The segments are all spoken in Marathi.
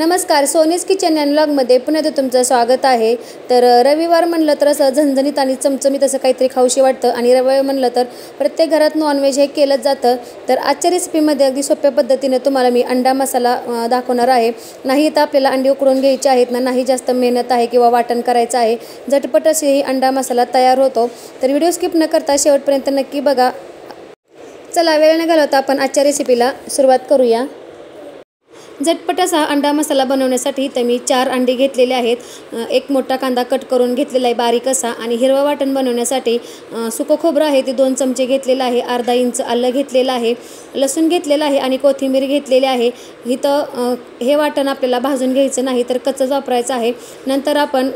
नमस्कार, सोनीज किचन अँड व्लॉगमध्ये पुन्हा तुमचं स्वागत आहे। तर रविवार म्हणलं तर असं झणझणीत आणि चमचमीत असं काहीतरी खाऊशी वाटतं आणि रविवार म्हणलं तर प्रत्येक घरात नॉनव्हेज हे केलंच जातं। तर आजच्या रेसिपीमध्ये अगदी सोप्या पद्धतीने तुम्हाला मी अंडा मसाला दाखवणार आहे। नाही तर आपल्याला अंडी उकडून घ्यायची आहेत ना, नाही जास्त मेहनत आहे किंवा वाटण करायचं आहे, झटपट अशी ही अंडा मसाला तयार होतो। तर व्हिडिओ स्किप न करता शेवटपर्यंत नक्की बघा। चला वेळ न घालवता आपण आजच्या रेसिपीला सुरुवात करूया। झटपट असा अंडा मसाला बनवण्यासाठी तर मी 4 अंडी घेतलेले आहेत। एक मोठा कांदा कट करून घेतलेला आहे बारीक असा, आणि हिरवा वाटण बनवण्यासाठी सुकं खोबरं आहे ते 2 चमचे घेतलेलं आहे, अर्धा इंच आलं घेतलेलं आहे, लसूण घेतलेला आहे आणि कोथिंबीर घेतलेली आहे। इथं हे वाटण आपल्याला भाजून घ्यायचं नाही तर कच्चंच वापरायचं आहे, नंतर आपण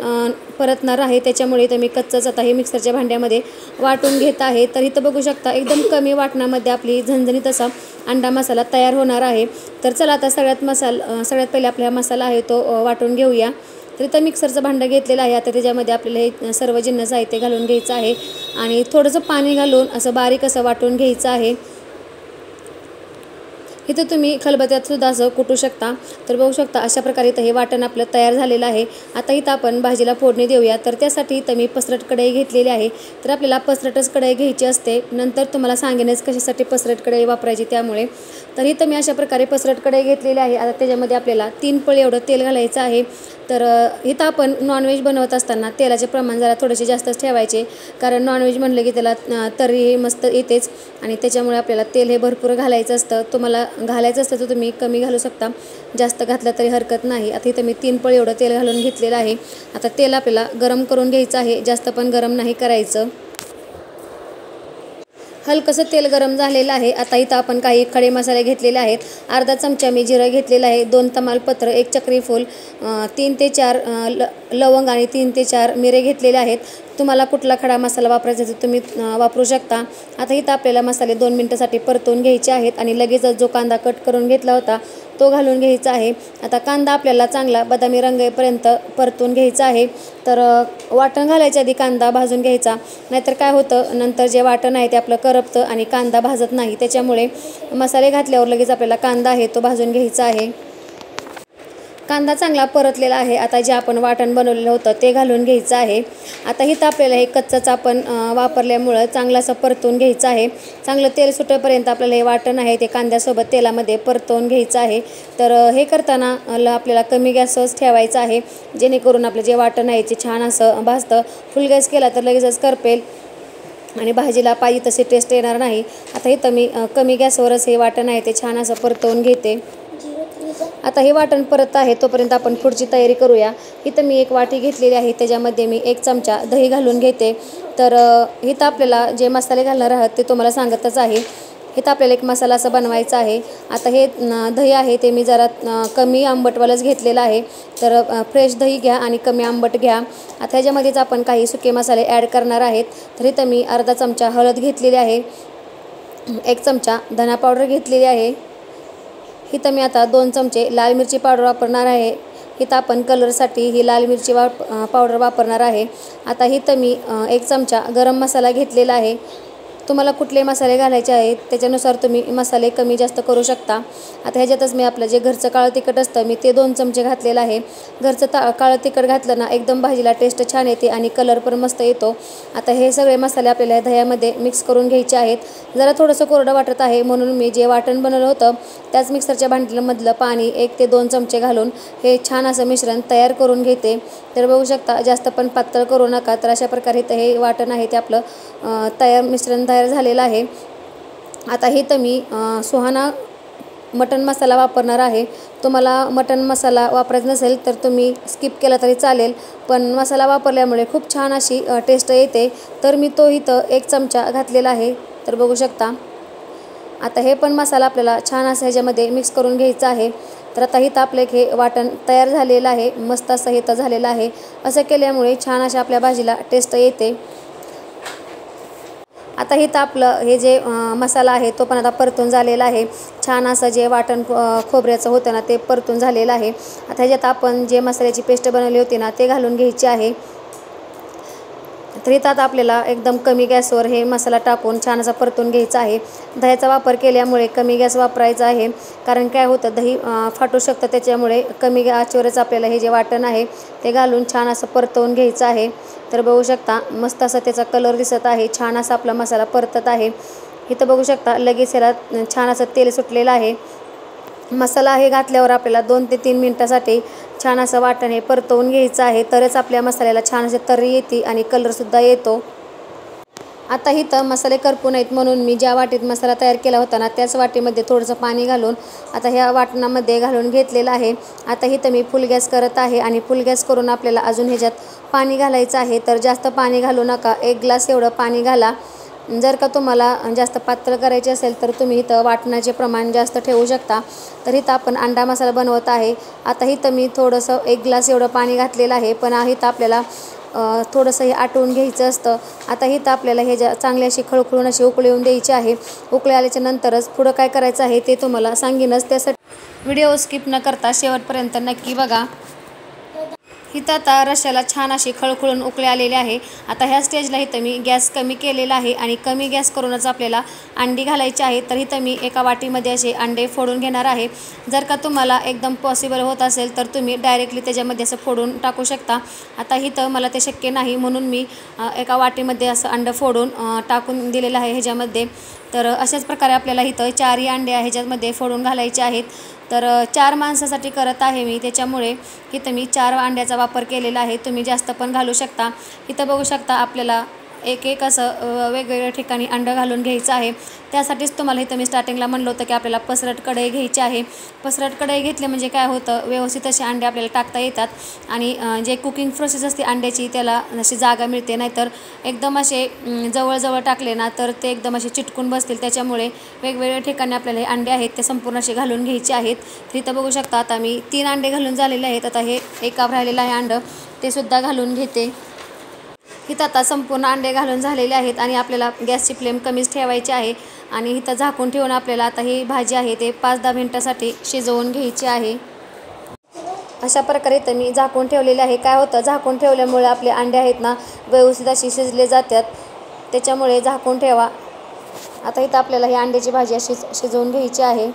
परतणार आहे, त्याच्यामुळे तर मी कच्चंच आता हे मिक्सरच्या भांड्यामध्ये वाटून घेत आहे। तर इथं बघू शकता एकदम कमी वाटणामध्ये आपली झणझणीत असा अंडा मसाला तयार होणार आहे। तर चला आता सगळ्यात पहिले आपला मसाला आहे तो वाटून घेऊया। तर इथं मिक्सरचं भांडं घेतलेलं आहे, आता त्याच्यामध्ये आपल्याला हे सर्व जिन्नस साहित्य घालून घ्यायचं आहे आणि थोडंसं पाणी घालून असं बारीक असं वाटून घ्यायचं आहे। इथं तुम्ही खलबत्त्यात सुद्धा असं कुटू शकता। तर बघू शकता अशा प्रकारे इथं हे वाटण आपलं तयार झालेलं आहे। आता इथं आपण भाजीला फोडणी देऊया। तर त्यासाठी इथं मी पसरट कढई घेतलेली आहे। तर आपल्याला पसरटच कढई घ्यायची असते, नंतर तुम्हाला सांगेनच कशासाठी पसरट कढई वापरायची त्यामुळे। तर इथं मी अशा प्रकारे पसरट कढई घेतलेली आहे। आता त्याच्यामध्ये आपल्याला 3 पळी एवढं तेल घालायचं आहे। तर इथं आपण नॉनव्हेज बनवत असताना तेलाचे प्रमाण जरा थोडेसे जास्तच ठेवायचे, कारण नॉनव्हेज म्हणलं की त्याला तर्री मस्त येतेच आणि त्याच्यामुळे आपल्याला तेल हे भरपूर घालायचं असतं। तुम्हाला घालायचं असतं तर तुम्ही कमी घालू शकता, जास्त घातलं तरी हरकत नाही। आता इथं मी 3 पळी एवढं तेल घालून घेतलेलं आहे। आता तेल आपल्याला गरम करून घ्यायचं आहे, जास्त पण गरम नाही करायचं। हलकंसं तेल गरम झालेलं आहे। आता इथं आपण काही खडे मसाले घेतलेले आहेत। अर्धा चमचा मी जिरं घेतलेलं आहे, 2 तमालपत्र, 1 चक्री फूल, 3 ते 4 लवंग आणि 3 ते 4 मिरे घेतलेले आहेत। तुम्हाला कुठला खडा मसाला वापरायचा तर तुम्ही वापरू शकता। आता इथं आपल्याला मसाले 2 मिनिटासाठी परतून घ्यायचे आहेत आणि लगेचच जो कांदा कट करून घेतला होता तो घालून घ्यायचा आहे। आता कांदा आपल्याला चांगला बदामी रंग येईपर्यंत परतून घ्यायचा आहे। तर वाटण घालायच्या आधी कांदा भाजून घ्यायचा, नाहीतर काय होतं नंतर जे वाटण आहे ते आपलं करपतं आणि कांदा भाजत नाही, त्याच्यामुळे मसाले घातल्यावर लगेच आपल्याला कांदा आहे तो भाजून घ्यायचा आहे। कांदा चांगला परतलेला आहे। आता जे आपण वाटण बनवलेलं होतं ते घालून घ्यायचं आहे। आता इथं आपल्याला हे कच्चंच आपण वापरल्यामुळं चांगलं असं परतून घ्यायचं आहे। चांगलं तेल सुटेपर्यंत आपल्याला हे वाटण आहे ते कांद्यासोबत तेलामध्ये परतवून घ्यायचं आहे। तर हे करताना आपल्याला कमी गॅसच ठेवायचं आहे, जेणेकरून आपलं जे वाटण आहे ते छान असं भाजतं। फुल गॅस केला तर लगेचच करपेल आणि भाजीला पाहिजे तशी टेस्ट येणार नाही। आता इथं मी कमी गॅसवरच हे वाटण आहे ते छान असं परतवून घेते। आता हे वाटण परत आहे तोपर्यंत आपण पुढची तयारी करूया। इथं मी एक वाटी घेतलेली आहे, त्याच्यामध्ये मी 1 चमचा दही घालून घेते। तर इथं आपल्याला जे मसाले घालणार आहात ते तुम्हाला सांगतच आहे। इथं आपल्याला एक मसाला असं बनवायचा आहे। आता हे दही आहे ते मी जरा कमी आंबटवालंच घेतलेलं आहे। तर फ्रेश दही घ्या आणि कमी आंबट घ्या। आता ह्याच्यामध्येच आपण काही सुके मसाले ॲड करणार आहेत। तर इथं मी अर्धा चमचा हळद घेतलेली आहे, 1 चमचा धना पावडर घेतलेली आहे। इथं मी आता 2 चमचे लाल मिरची पावडर वापरणार आहे। इथं आपण कलरसाठी ही लाल मिरची पावडर वापरणार आहे। आता इथं मी 1 चमचा गरम मसाला घेतलेला आहे। तुम्हाला कुठले मसाले घालायचे आहेत त्याच्यानुसार तुम्ही मसाले कमी जास्त करू शकता। आता ह्याच्यातच मी आपलं जे घरचं काळं तिखट असतं मी ते 2 चमचे घातलेलं आहे। घरचं काळं तिखट घातलं ना एकदम भाजीला टेस्ट छान येते आणि कलर पण मस्त येतो। आता हे सगळे मसाले आपल्याला दह्यामध्ये मिक्स करून घ्यायचे आहेत। जरा थोडंसं कोरडं वाटत आहे म्हणून मी जे वाटण बनवलं होतं त्याच मिक्सरच्या भांड्यामधलं पाणी 1 ते 2 चमचे घालून हे छान असं मिश्रण तयार करून घेते। तर बघू शकता जास्त पण पातळ करू नका। तर अशा प्रकारे इथं हे वाटण आहे ते आपलं मिश्रण तयार झालेलं आहे। आता हे तर मी सुहाना मटण मसाला वापरणार आहे। तुम्हाला मटण मसाला वापरायचा नसेल तर तुम्ही स्किप केला तरी चालेल, पण मसाला वापरल्यामुळे खूप छान अशी टेस्ट येते। तर मी तो इथं 1 चमचा घातलेला आहे। तर बघू शकता आता हे पण मसाला आपल्याला छान असं ह्याच्यामध्ये मिक्स करून घ्यायचं आहे। तर आता इथं आपलं हे वाटण तयार झालेलं आहे, मस्त असं इथं झालेलं आहे। असं केल्यामुळे छान अशा आपल्या भाजीला टेस्ट येते। आता इथं आपलं हे जे मसाला आहे तो पण आता परतून झालेला आहे। छान असं जे वाटण खोबऱ्याचं होतं ना ते परतून झालेलं आहे। आता ह्याच्यात आपण जे मसाल्याची पेस्ट बनवली होती ना ते घालून घ्यायची आहे। तर इथं आता आपल्याला एकदम कमी गॅसवर हे मसाला टाकून छान असा परतून घ्यायचा आहे. दह्याचा वापर केल्यामुळे कमी गॅस वापरायचा आहे, कारण काय होतं दही फाटू शकतं, त्याच्यामुळे कमी आचेवरच आपल्याला हे जे वाटण आहे ते घालून छान असं परतवून घ्यायचं आहे. तर बघू शकता मस्त असा त्याचा कलर दिसत आहे, छान असा आपला मसाला परतत आहे. इथं बघू शकता लगेच याला छान असं तेल सुटलेलं आहे. मसाला हे घातल्यावर आपल्याला 2 ते 3 मिनटासाठी छान असं वाटण हे परतवून घ्यायचं आहे, तरच आपल्या मसाल्याला छान अशी तर्री येते आणि कलरसुद्धा येतो. आता इथं मसाले करपू नयेत म्हणून मी ज्या वाटीत मसाला तयार केला होता ना त्याच वाटीमध्ये थोडंसं पाणी घालून आता ह्या वाटणामध्ये घालून घेतलेलं आहे. आता इथं मी फुल गॅस करत आहे आणि फुल गॅस करून आपल्याला अजून ह्याच्यात पाणी घालायचं आहे. तर जास्त पाणी घालू नका, 1 ग्लास एवढं पाणी घाला. जर का तुम्हाला जास्त पातळ करायचे असेल तर तुम्ही इथं वाटणाचे प्रमाण जास्त ठेवू शकता. तर इथं आपण अंडा मसाला बनवत आहे. आता इथं मी थोडंसं 1 ग्लास एवढं पाणी घातलेलं आहे, पण इथं आपल्याला थोडंसं हे आटवून घ्यायचं असतं. आता इथं आपल्याला हे चांगली अशी खळखळून अशी उकळी येऊन द्यायची आहे. उकळी आल्याच्या नंतरच पुढं काय करायचं आहे ते तुम्हाला सांगेनच. त्यासाठी व्हिडिओ स्किप न करता शेवटपर्यंत नक्की बघा. इथं आता रश्श्याला छान अशी खळखळून उकळी आलेली आहे. आता ह्या स्टेजला इथं मी गॅस कमी केलेला आहे आणि कमी गॅस करूनच आपल्याला अंडी घालायची आहे. तर इथं मी एका वाटीमध्ये असे अंडे फोडून घेणार आहे. जर का तुम्हाला एकदम पॉसिबल होत असेल तर तुम्ही डायरेक्टली त्याच्यामध्ये असं फोडून टाकू शकता. आता इथं मला ते शक्य नाही म्हणून मी एका वाटीमध्ये असं अंडं फोडून टाकून दिलेलं आहे ह्याच्यामध्ये. तर अशाच प्रकारे आपल्याला इथं 4ही अंडे ह्याच्यामध्ये फोडून घालायचे आहेत. तर 4 माणसासाठी करत आहे मी, त्याच्यामुळे इथं मी 4 अंड्याचा वापर केलेला आहे. तुम्ही जास्त पण घालू शकता. इथं बघू शकता आपल्याला एक असं वेगवेगळ्या ठिकाणी अंडं घालून घ्यायचं आहे. त्यासाठीच तुम्हाला इथं मी स्टार्टिंगला म्हणलं होतं की आपल्याला पसरट कढई घ्यायची आहे. पसरट कढई घेतली म्हणजे काय होतं, व्यवस्थित असे अंडे आपल्याला टाकता येतात आणि जे कुकिंग प्रोसेस असते अंड्याची त्याला अशी जागा मिळते. नाहीतर एकदम असे जवळजवळ टाकले ना तर ते एकदम असे चिटकून बसतील. त्याच्यामुळे वेगवेगळ्या ठिकाणी आपल्याला हे अंडे आहेत ते संपूर्ण असे घालून घ्यायचे आहेत. तर इथं बघू शकता आता मी 3 अंडे घालून झालेले आहेत. आता हे एक राहिलेलं आहे अंडं, ते सुद्धा घालून घेते. इथं आता संपूर्ण अंडे घालून झालेले आहेत आणि आपल्याला गॅसची फ्लेम कमीच ठेवायची आहे आणि इथं झाकून ठेवून आपल्याला आता ही भाजी आहे ते 5-10 मिनटासाठी शिजवून घ्यायची आहे. अशा प्रकारे इथं मी झाकून ठेवलेले आहे. काय होतं, झाकून ठेवल्यामुळे आपले अंडे आहेत ना व्यवस्थित अशी शिजले जातात, त्याच्यामुळे झाकून ठेवा. आता इथं आपल्याला ही अंड्याची भाजी अशी शिजवून घ्यायची आहे.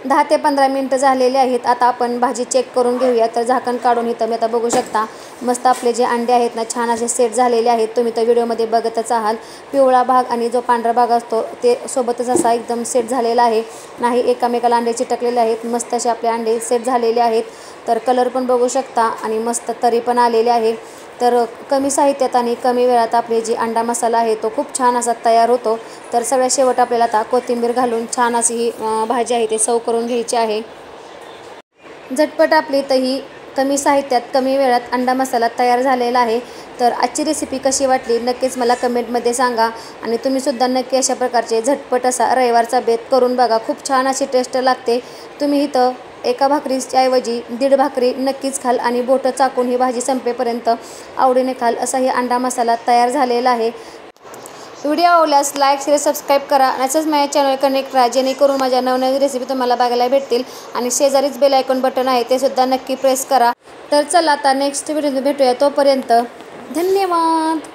10 ते 15 मिनटं झालेले आहेत. आता आपण भाजी चेक करून घेऊया. तर झाकण काढून इथं मी आता बघू शकता मस्त आपले जे अंडे आहेत ना छान असे सेट झालेले आहेत. तुम्ही तर व्हिडिओमध्ये बघतच आहात. पिवळा भाग आणि जो पांढरा भाग असतो ते सोबतच असा एकदम सेट झालेला आहे, नाही एकामेकाला अंडे चिटकलेले आहेत. मस्त असे आपले अंडे सेट झालेले आहेत. तर कलर पण बघू शकता आणि मस्त तरी पण आलेले आहे. तर कमी साहित्यात आणि कमी वेळात आपले जे अंडा मसाला आहे तो खूप छान असा तयार होतो. तर सगळ्यात शेवट आपल्याला आता कोथिंबीर घालून छान अशी ही भाजी आहे ते सर्व करून घ्यायची आहे. झटपट आपली इथंही कमी साहित्यात कमी वेळात अंडा मसाला तयार झालेला आहे. तर आजची रेसिपी कशी वाटली नक्कीच मला कमेंटमध्ये सांगा आणि तुम्हीसुद्धा नक्की अशा प्रकारचे झटपट असा रविवारचा बेत करून बघा. खूप छान अशी टेस्ट लागते. तुम्ही इथं एका भाकरीच्या ऐवजी 1.5 भाकरी नक्कीच खाल आणि बोटं चाकून ही भाजी संपेपर्यंत आवडीने खाल असा ही अंडा मसाला तयार झालेला आहे. व्हिडिओ आवडल्यास लाईक, शेअर, सबस्क्राईब करा. असंच माझ्या चॅनल कनेक्ट राहा, जेणेकरून माझ्या नवनवीन रेसिपी तुम्हाला बघायला भेटतील. आणि शेजारीच बेल आयकॉन बटन आहे ते सुद्धा नक्की प्रेस करा. तर चला आता नेक्स्ट व्हिडिओ भेटूया. तोपर्यंत धन्यवाद.